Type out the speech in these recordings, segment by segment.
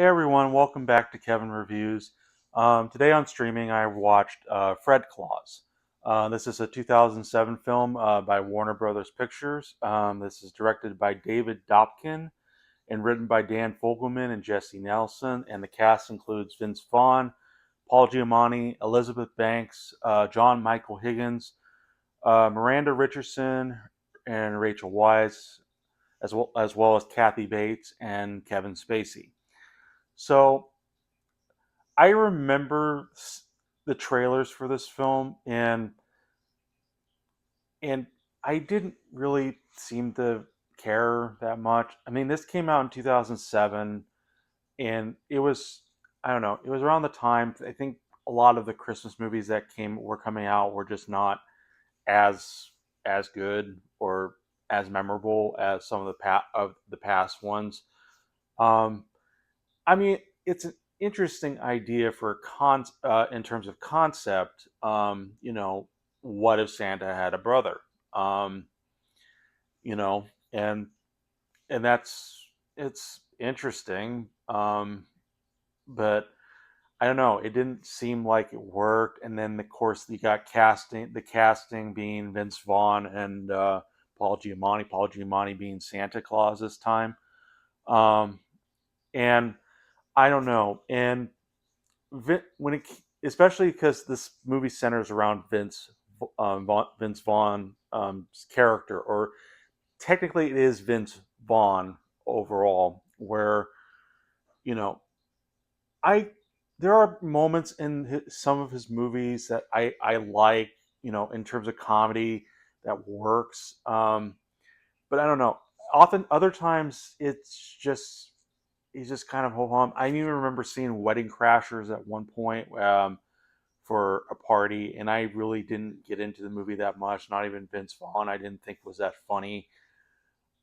Hey everyone, welcome back to Kevin Reviews. Today on streaming, I watched Fred Claus. This is a 2007 film by Warner Brothers Pictures. This is directed by David Dobkin and written by Dan Fogelman and Jessie Nelson. And the cast includes Vince Vaughn, Paul Giamatti, Elizabeth Banks, John Michael Higgens, Miranda Richardson, and Rachel Weisz, as well as Kathy Bates and Kevin Spacey. So I remember the trailers for this film, and I didn't really seem to care that much. I mean, this came out in 2007, and it was, I don't know, it was around the time I think a lot of the Christmas movies that came were coming out were just not as as good or as memorable as some of the past ones. Um, I mean, it's an interesting idea for in terms of concept. What if Santa had a brother? Um, you know, and and that's it's interesting. But I don't know. It didn't seem like it worked. And then, of course, you got the casting being Vince Vaughn and Paul Giamatti. Paul Giamatti being Santa Claus this time. Um, and I don't know. And when it, especially because this movie centers around Vince Vaughn's character, or technically it is Vince Vaughn overall, where you know I there are moments in some of his movies that I like, in terms of comedy that works. But I don't know. Often, other times, it's just he's just kind of ho hum. I even remember seeing Wedding Crashers at one point for a party, and I really didn't get into the movie that much. Not even Vince Vaughn, I didn't think was that funny.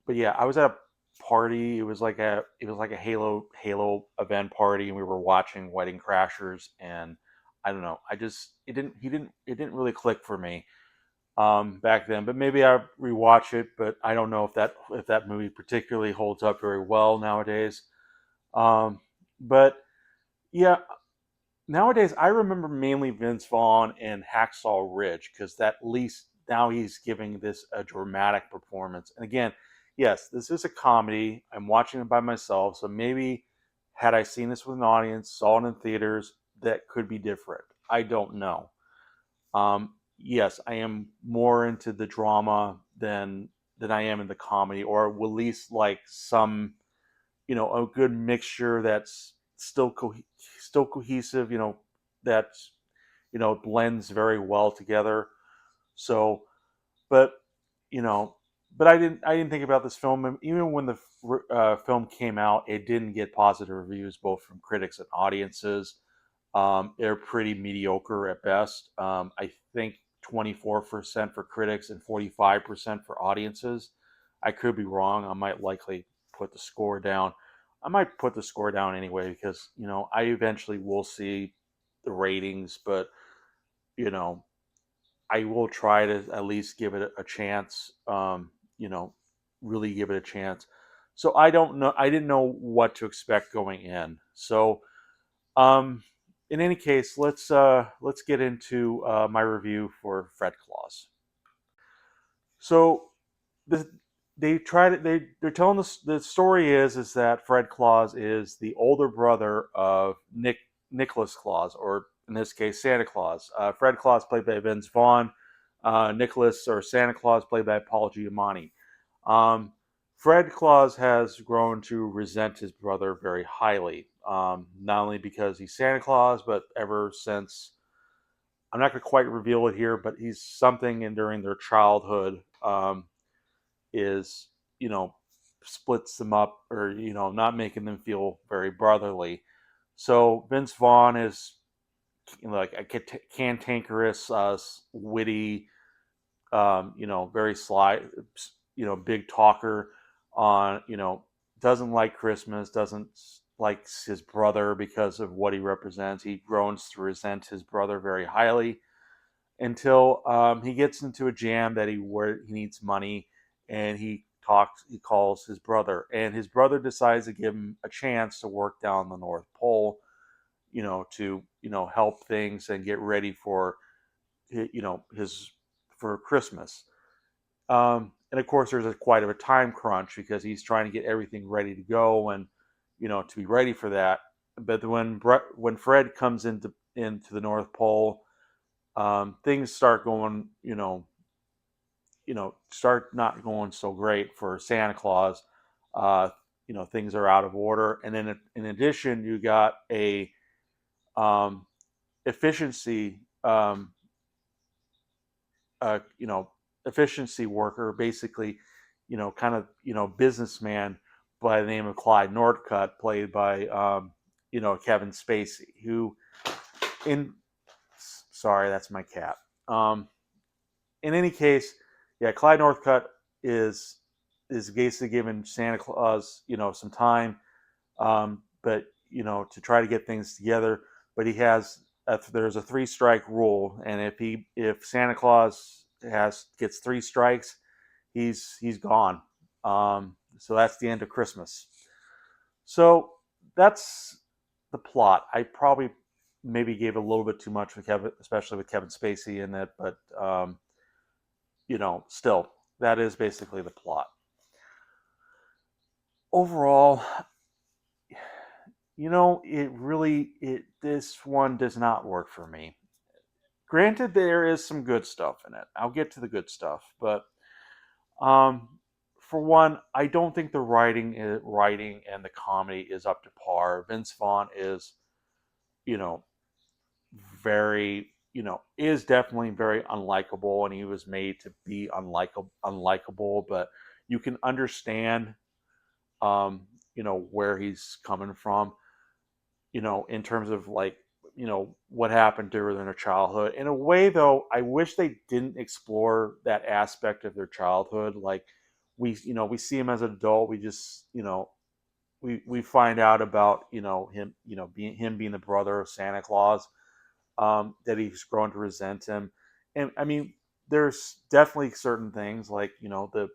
But yeah, I was at a party. It was like a Halo event party, and we were watching Wedding Crashers, and I don't know. I just it didn't really click for me back then. But maybe I rewatch it. But I don't know if that movie particularly holds up very well nowadays. Um, but yeah, nowadays I remember mainly Vince Vaughn and Hacksaw Ridge because at least now he's giving this a dramatic performance. And again, yes, this is a comedy. I'm watching it by myself, so maybe had I seen this with an audience, saw it in theaters, that could be different. I don't know. Yes, I am more into the drama than I am in the comedy, or at least like some, a good mixture that's still cohesive, that's blends very well together. So, but you know, but I didn't think about this film. And even when the film came out, it didn't get positive reviews both from critics and audiences. They're pretty mediocre at best. I think 24% for critics and 45% for audiences. I could be wrong. I might likely put the score down. I might put the score down anyway because I eventually will see the ratings, but you know I will try to at least give it a chance. You know, really give it a chance. So I don't know. I didn't know what to expect going in. So um, in any case, let's get into my review for Fred Claus. So the, they tried. They're telling the story is that Fred Claus is the older brother of Nicholas Claus, or in this case Santa Claus. Fred Claus played by Vince Vaughn. Nicholas, or Santa Claus, played by Paul Giamatti. Um, Fred Claus has grown to resent his brother very highly, not only because he's Santa Claus, but ever since, I'm not going to quite reveal it here, but he's something in during their childhood, is, you know, splits them up, or, not making them feel very brotherly. So Vince Vaughn is, like a cantankerous, witty, very sly, big talker on, doesn't like Christmas, doesn't like his brother because of what he represents. He grows to resent his brother very highly until he gets into a jam that where he needs money, and he he calls his brother, and his brother decides to give him a chance to work down the North Pole, to help things and get ready for his for Christmas. And of course, there's quite of a time crunch because he's trying to get everything ready to go and to be ready for that. But when Fred comes into the North Pole, things start going start not going so great for Santa Claus. Uh, things are out of order, and then in addition, you got a um, efficiency uh, you know efficiency worker, basically, kind of businessman by the name of Clyde Northcutt, played by Kevin Spacey, who in sorry, that's my cat. In any case, yeah, Clyde Northcutt is basically giving Santa Claus some time, but to try to get things together. But there's a 3-strike rule, and if Santa Claus gets 3 strikes, he's gone. So that's the end of Christmas. So that's the plot. I probably maybe gave a little bit too much with Kevin, especially with Kevin Spacey in it, but still, that is basically the plot. Overall, this one does not work for me. Granted, there is some good stuff in it. I'll get to the good stuff, but for one, I don't think the writing and the comedy is up to par. Vince Vaughn is, you know, very, is definitely very unlikable, and he was made to be unlikable. But you can understand, where he's coming from, in terms of like, what happened during their childhood. In a way, though, I wish they didn't explore that aspect of their childhood. Like we see him as an adult. We just, we find out about, him, being the brother of Santa Claus, that he's grown to resent him. And I mean, there's definitely certain things like, the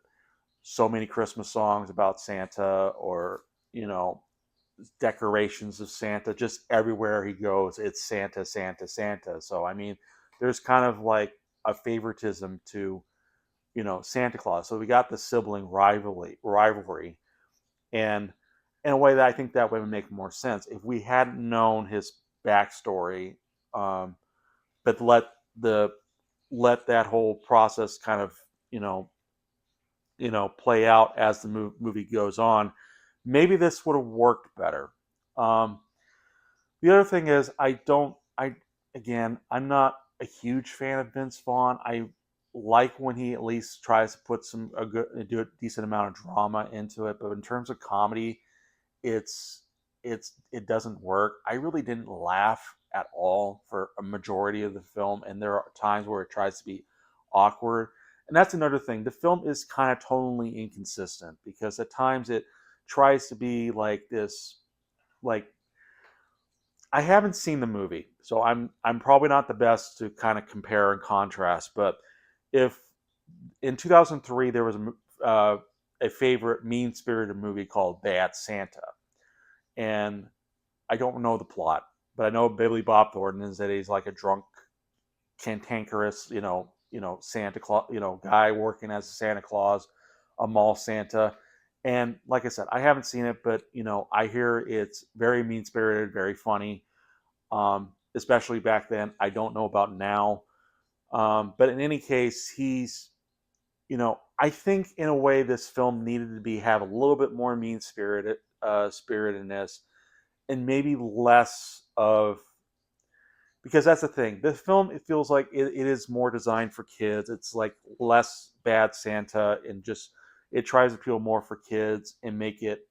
so many Christmas songs about Santa, or, you know, decorations of Santa just everywhere he goes. It's Santa, Santa, Santa. So I mean, there's kind of like a favoritism to Santa Claus. So we got the sibling rivalry, and in a way that I think that would make more sense if we hadn't known his backstory, um, but the let that whole process kind of you know play out as the movie goes on. Maybe this would have worked better. Um, The other thing is, I'm not a huge fan of Vince Vaughn. I like when he at least tries to put do a decent amount of drama into it, but in terms of comedy, it's it doesn't work. I really didn't laugh at all for a majority of the film, and there are times where it tries to be awkward. And that's another thing. The film is kind of tonally inconsistent because at times it tries to be like this, like, I haven't seen the movie, so I'm probably not the best to kind of compare and contrast. But if in 2003 there was a favorite mean spirited movie called Bad Santa, and I don't know the plot, but I know Billy Bob Thornton is that he's like a drunk, cantankerous, Santa Claus, guy working as a Santa Claus, a mall Santa. And like I said, I haven't seen it, but I hear it's very mean spirited, very funny, especially back then. I don't know about now, but in any case, I think in a way this film needed to have a little bit more mean spiritedness, and maybe less of, because that's the thing. The film, it feels like it is more designed for kids. It's like less Bad Santa, and just it tries to appeal more for kids and make it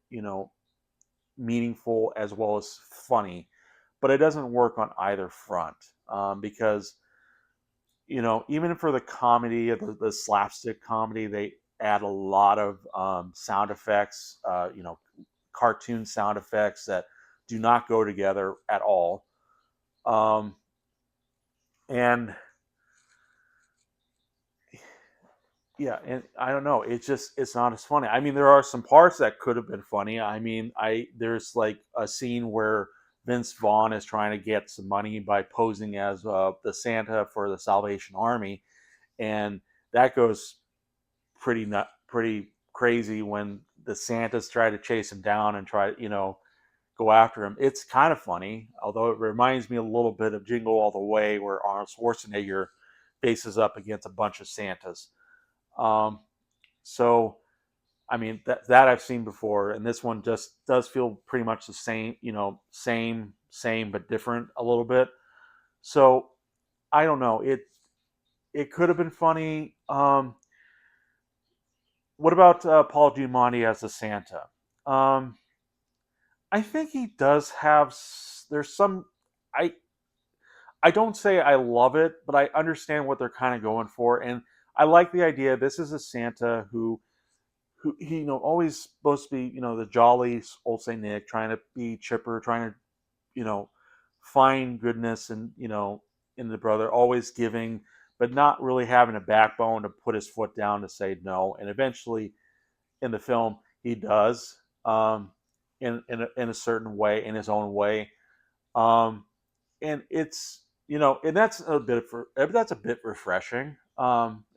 meaningful as well as funny. But it doesn't work on either front, because even for the comedy, the slapstick comedy, they add a lot of sound effects, cartoon sound effects that do not go together at all. And yeah, and I don't know. It's not as funny. I mean, there are some parts that could have been funny. I mean, I there's like a scene where Vince Vaughn is trying to get some money by posing as the Santa for the Salvation Army, and that goes pretty crazy when the Santas try to chase him down and try go after him. It's kind of funny, although it reminds me a little bit of Jingle All the Way, where Arnold Schwarzenegger faces up against a bunch of Santas. Um, so, I mean, that I've seen before, and this one just does feel pretty much the same, same but different a little bit. So, I don't know. It could have been funny. What about Paul Giamatti as the Santa? Um, I think he does have. There's some. I I don't say I love it, but I understand what they're kind of going for, and I like the idea. This is a Santa who he always supposed to be the jolly old Saint Nick, trying to be chipper, trying to you know find goodness and in the brother, always giving, but not really having a backbone to put his foot down to say no. And eventually, in the film, he does, in a certain way, in his own way. Um, and it's and that's a bit refreshing,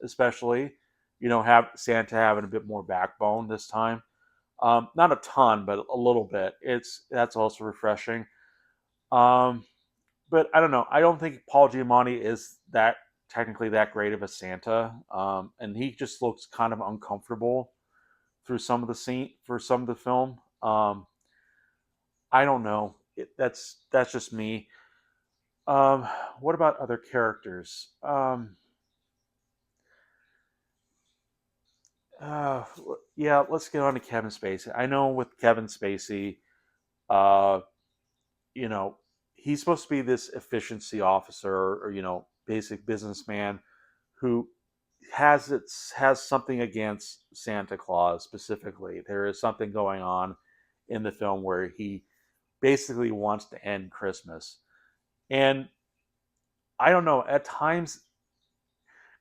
especially have Santa having a bit more backbone this time. Not a ton, but a little bit. That's also refreshing. um, but I don't know, I don't think Paul Giamatti is that technically that great of a Santa, and he just looks kind of uncomfortable through some of the scene for some of the film. I don't know, that's just me. Um, what about other characters? Uh, yeah, let's get on to Kevin Spacey. I know with Kevin Spacey, uh, you know, he's supposed to be this efficiency officer, or basic businessman who has something against Santa Claus specifically. There is something going on in the film where he basically wants to end Christmas, and I don't know. At times,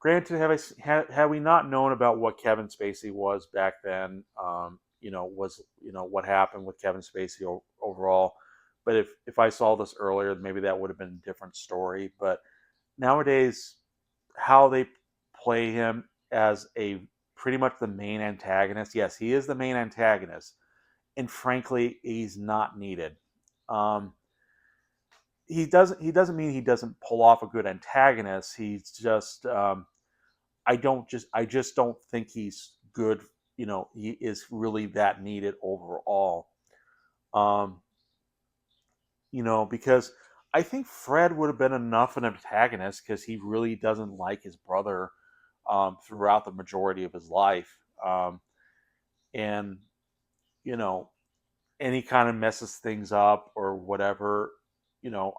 granted, had we not known about what Kevin Spacey was back then, was what happened with Kevin Spacey overall. But if I saw this earlier, maybe that would have been a different story. But nowadays, how they play him as a pretty much the main antagonist. Yes, he is the main antagonist, and frankly, he's not needed. Um, he doesn't mean he doesn't pull off a good antagonist. He's just I just don't think he's good. He is really that needed overall. Um, because I think Fred would have been enough an antagonist because he really doesn't like his brother throughout the majority of his life, and you know, and he kind of messes things up or whatever.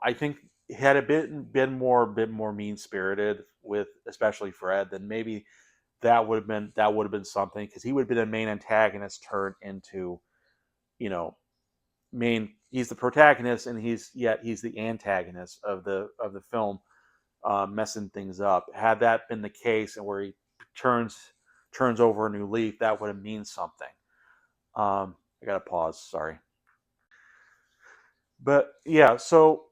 I think had it been more mean spirited with especially Fred, then maybe that would have been something, because he would have been a main antagonist turned into you know main he's the protagonist, and he's the antagonist of the film, messing things up. Had that been the case, and where he turns turns over a new leaf, that would have mean something. I gotta pause, sorry. But yeah, so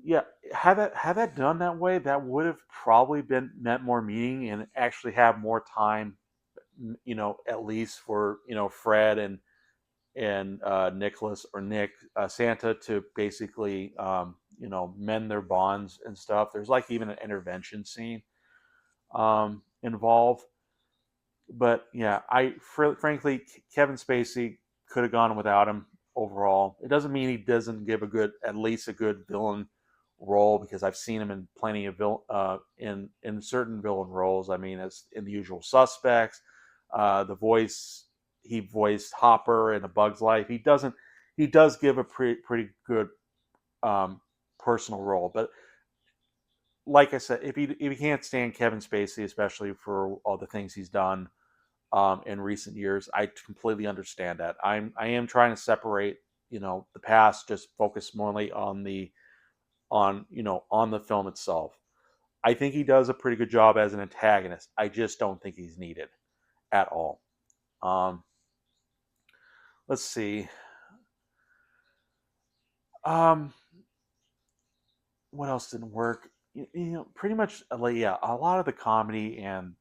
yeah, had that done that way, that would have probably been meant more meaning and actually have more time, at least for Fred and Nicholas or Nick, Santa, to basically mend their bonds and stuff. There's like even an intervention scene involved. But yeah, frankly, Kevin Spacey could have gone without him overall. It doesn't mean he doesn't give at least a good villain role, because I've seen him in plenty of in certain villain roles. I mean, as in The Usual Suspects, the voice he voiced Hopper in A Bug's Life. He does give a pretty good um, personal role. But like I said, if you can't stand Kevin Spacey, especially for all the things he's done in recent years, I completely understand that. I am trying to separate, the past, just focus morely on the film itself. I think he does a pretty good job as an antagonist. I just don't think he's needed at all. Um, let's see. Um, what else didn't work? Pretty much, like, yeah, a lot of the comedy, and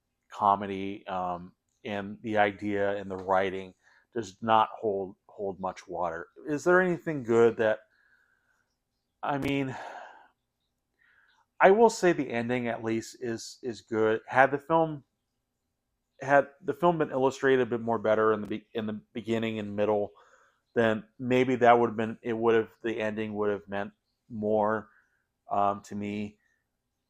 the idea and the writing does not hold much water. Is there anything good that? I mean, I will say the ending at least is good. Had the film been illustrated a bit more better in the beginning and middle, then maybe that would have been it. Would have the ending would have meant more to me,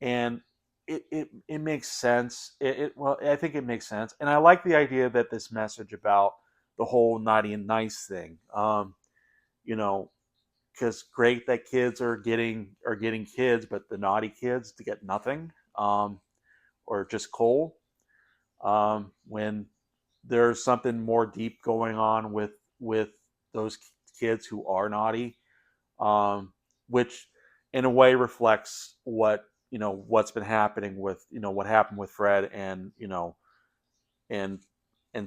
and it makes sense. Well, I think it makes sense, and I like the idea that this message about the whole naughty and nice thing. You know, because great that kids are getting kids, but the naughty kids to get nothing, or just coal. When there's something more deep going on with those kids who are naughty, which in a way reflects what's been happening with what happened with Fred and and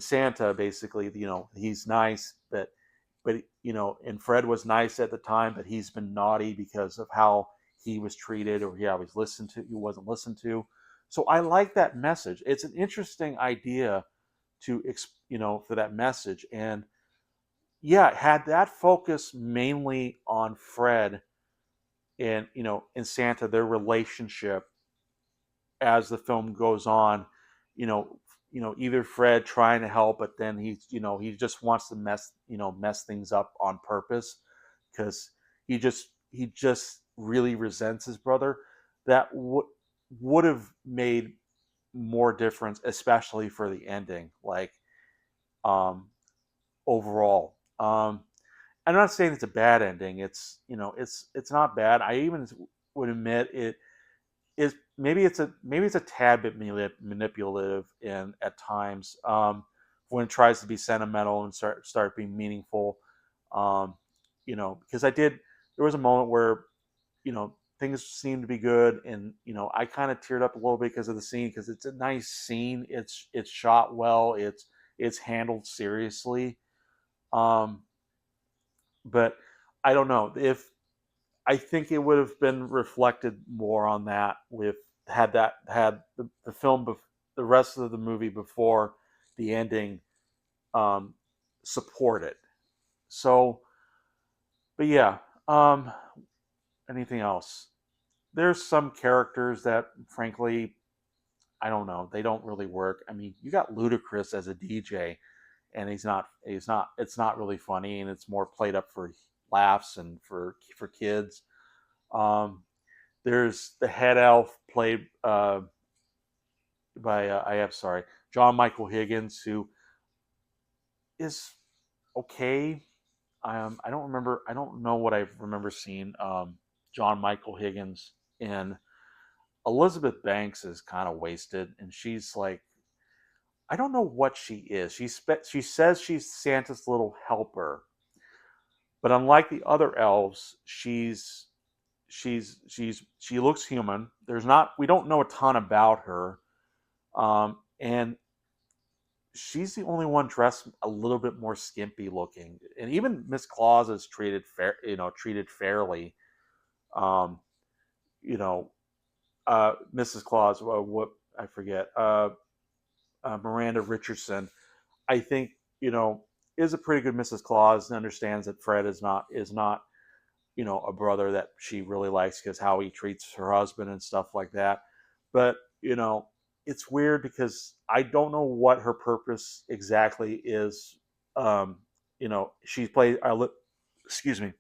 Santa. Basically, he's nice, but and Fred was nice at the time, but he's been naughty because of how he was treated, or he wasn't listened to. So I like that message. It's an interesting idea for that message. And yeah, had that focus mainly on Fred and and Santa, their relationship as the film goes on, you know either Fred trying to help, but then he just wants to mess things up on purpose, because he just really resents his brother. That would have made more difference, especially for the ending, like, um overall. I'm not saying it's a bad ending. It's not bad. I even would admit it is maybe it's a tad bit manipulative in at times, when it tries to be sentimental and start being meaningful. Because there was a moment where things seemed to be good, and I kind of teared up a little bit because of the scene, because it's a nice scene. It's shot well. It's handled seriously. Um, but I don't know if I think it would have been reflected more on that with had the film the rest of the movie before the ending, um, supported. So, but yeah, um, anything else? There's some characters that, frankly, I don't know. They don't really work. I mean, you got Ludacris as a DJ, and he's not. It's not really funny, and it's more played up for laughs and for kids. Um, There's the head elf played by I am sorry, John Michael Higgins, who is okay. I don't remember. I don't know what I remember seeing John Michael Higgins in. Elizabeth Banks is kind of wasted, and she's like, I don't know what she is. She says she's Santa's little helper, but unlike the other elves, she looks human. We don't know a ton about her. And she's the only one dressed a little bit more skimpy looking, and even Miss Claus is treated fairly. Um, you know, Mrs. Claus, what I forget, Miranda Richardson, I think is a pretty good Mrs. Claus, and understands that Fred is not a brother that she really likes because how he treats her husband and stuff like that. But it's weird because I don't know what her purpose exactly is. She plays. Excuse me.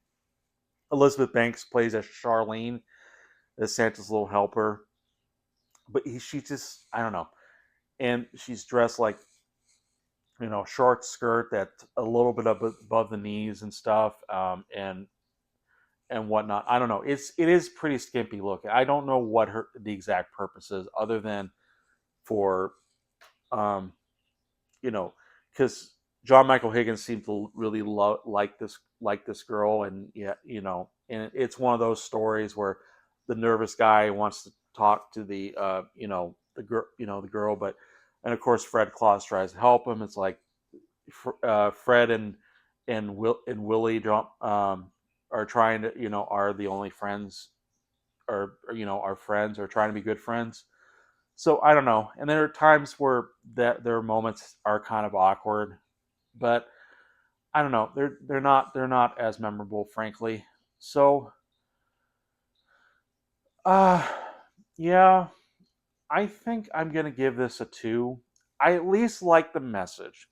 Elizabeth Banks plays as Charlene, as Santa's little helper, but she just, I don't know. And she's dressed like short skirt that's a little bit above the knees and stuff, and whatnot. I don't know. It is pretty skimpy looking. I don't know what the exact purpose is, other than for um, you know, because John Michael Higgins seemed to really like this girl, and yeah, and it's one of those stories where the nervous guy wants to talk to the the girl, but and of course Fred Claus tries to help him. It's like Fred and Willie don't are trying to are the only friends or are friends or trying to be good friends. So I don't know. And there are times where that their moments are kind of awkward, but I don't know. They're not as memorable, frankly. So uh yeah, I think I'm gonna give this a two. I at least like the message.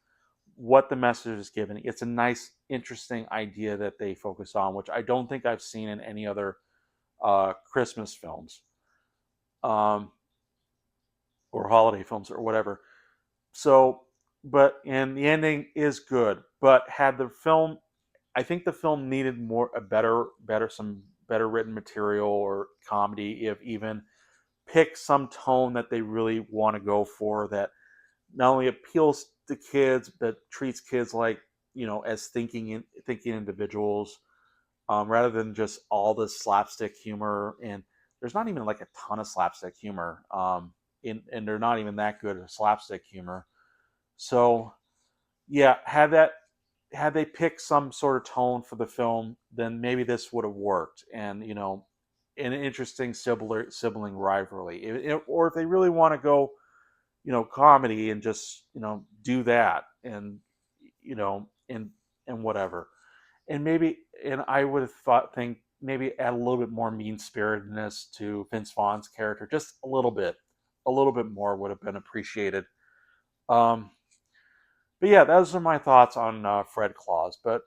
What the message is given. It's a nice, interesting idea that they focus on, which I don't think I've seen in any other Christmas films or holiday films or whatever. So, but and the ending is good. But had the film, I think the film needed some better written material or comedy, if even pick some tone that they really want to go for that not only appeals to kids but treats kids like as thinking individuals, rather than just all this slapstick humor. And there's not even like a ton of slapstick humor, and they're not even that good at slapstick humor. So yeah, had they picked some sort of tone for the film, then maybe this would have worked. And an interesting sibling rivalry. Or if they really want to go comedy and just do that, and you know and and whatever. And maybe, and I would have think maybe add a little bit more mean spiritedness to Vince Vaughn's character, just a little bit more would have been appreciated. um but yeah, those are my thoughts on Fred Claus. But